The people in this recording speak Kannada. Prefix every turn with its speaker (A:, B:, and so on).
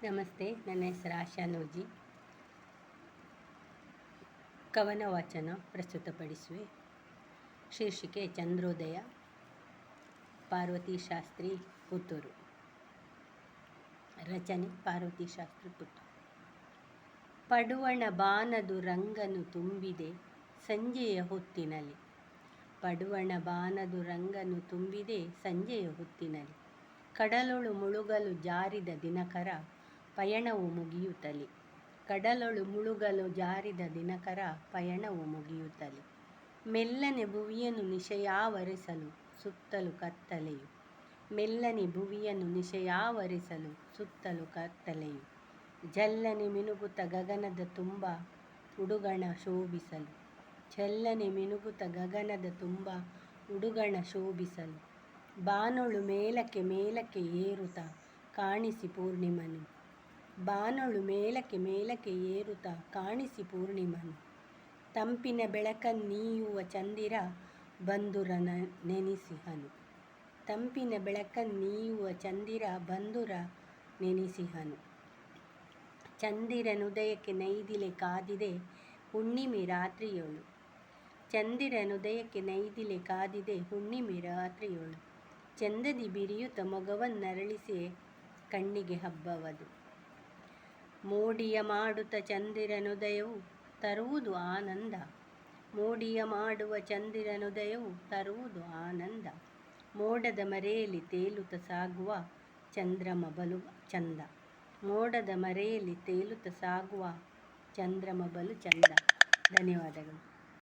A: ನಮಸ್ತೆ, ನನ್ನ ಹೆಸರು ಆಶಾ ನೂಜಿ. ಕವನ ವಾಚನ ಪ್ರಸ್ತುತಪಡಿಸುವೆ. ಶೀರ್ಷಿಕೆ ಚಂದ್ರೋದಯ. ಪಾರ್ವತಿ ಶಾಸ್ತ್ರಿ, ಪುತ್ತೂರು. ರಚನೆ ಪಾರ್ವತಿ ಶಾಸ್ತ್ರಿ, ಪುತ್ತೂರು. ಪಡುವಣ ಬಾನದು ರಂಗನು ತುಂಬಿದೆ ಸಂಜೆಯ ಹೊತ್ತಿನಲ್ಲಿ. ಪಡುವಣ ಬಾನದು ರಂಗನು ತುಂಬಿದೆ ಸಂಜೆಯ ಹೊತ್ತಿನಲ್ಲಿ. ಕಡಲೊಳು ಮುಳುಗಲು ಜಾರಿದ ದಿನಕರ ಪಯಣವು ಮುಗಿಯುತ್ತಲಿ. ಕಡಲೊಳು ಮುಳುಗಲು ಜಾರಿದ ದಿನಕರ ಪಯಣವು ಮುಗಿಯುತ್ತಲಿ. ಮೆಲ್ಲನೆ ಭುವಿಯನ್ನು ನಿಶೆಯಾವರಿಸಲು ಸುತ್ತಲೂ ಕತ್ತಲೆಯು. ಮೆಲ್ಲನೆ ಭುವಿಯನ್ನು ನಿಶೆಯಾವರಿಸಲು ಸುತ್ತಲೂ ಕತ್ತಲೆಯು. ಜಲ್ಲನೆ ಮಿನುಗುತ್ತ ಗಗನದ ತುಂಬ ಉಡುಗಣ ಶೋಭಿಸಲು. ಜಲ್ಲನೆ ಮಿನುಗುತ್ತ ಗಗನದ ತುಂಬ ಉಡುಗಣ ಶೋಭಿಸಲು. ಬಾನೊಳು ಮೇಲಕ್ಕೆ ಮೇಲಕ್ಕೆ ಏರುತ್ತ ಕಾಣಿಸಿ ಪೂರ್ಣಿಮನು. ಬಾನೊಳು ಮೇಲಕ್ಕೆ ಮೇಲಕ್ಕೆ ಏರುತ್ತ ಕಾಣಿಸಿ ಪೂರ್ಣಿಮನು. ತಂಪಿನ ಬೆಳಕನ್ನೀಯುವ ಚಂದಿರ ಬಂಧುರ ನೆನೆಸಿಹನು. ತಂಪಿನ ಬೆಳಕನ್ನೀಯುವ ಚಂದಿರ ಬಂಧುರ ನೆನೆಸಿಹನು. ಚಂದಿರನುದಯಕ್ಕೆ ನೈದಿಲೆ ಕಾದಿದೆ ಹುಣ್ಣಿಮೆ ರಾತ್ರಿಯೊಳು. ಚಂದಿರನುದಯಕ್ಕೆ ನೈದಿಲೆ ಕಾದಿದೆ ಹುಣ್ಣಿಮೆ ರಾತ್ರಿಯೊಳು. ಚಂದದಿ ಬಿರಿಯುತ್ತ ಮೊಗವನ್ನರಳಿಸಿ ಕಣ್ಣಿಗೆ ಹಬ್ಬವದು. ಮೋಡಿಯ ಮಾಡುತ್ತ ಚಂದಿರನುದಯವು ತರುವುದು ಆನಂದ. ಮೋಡಿಯ ಮಾಡುವ ಚಂದಿರನುದಯವು ತರುವುದು ಆನಂದ. ಮೋಡದ ಮರೆಯಲ್ಲಿ ತೇಲುತ್ತ ಸಾಗುವ ಚಂದ್ರಮ ಬಲು ಚಂದ. ಮೋಡದ ಮರೆಯಲ್ಲಿ ತೇಲುತ್ತ ಸಾಗುವ ಚಂದ್ರಮ ಬಲು ಚಂದ. ಧನ್ಯವಾದಗಳು.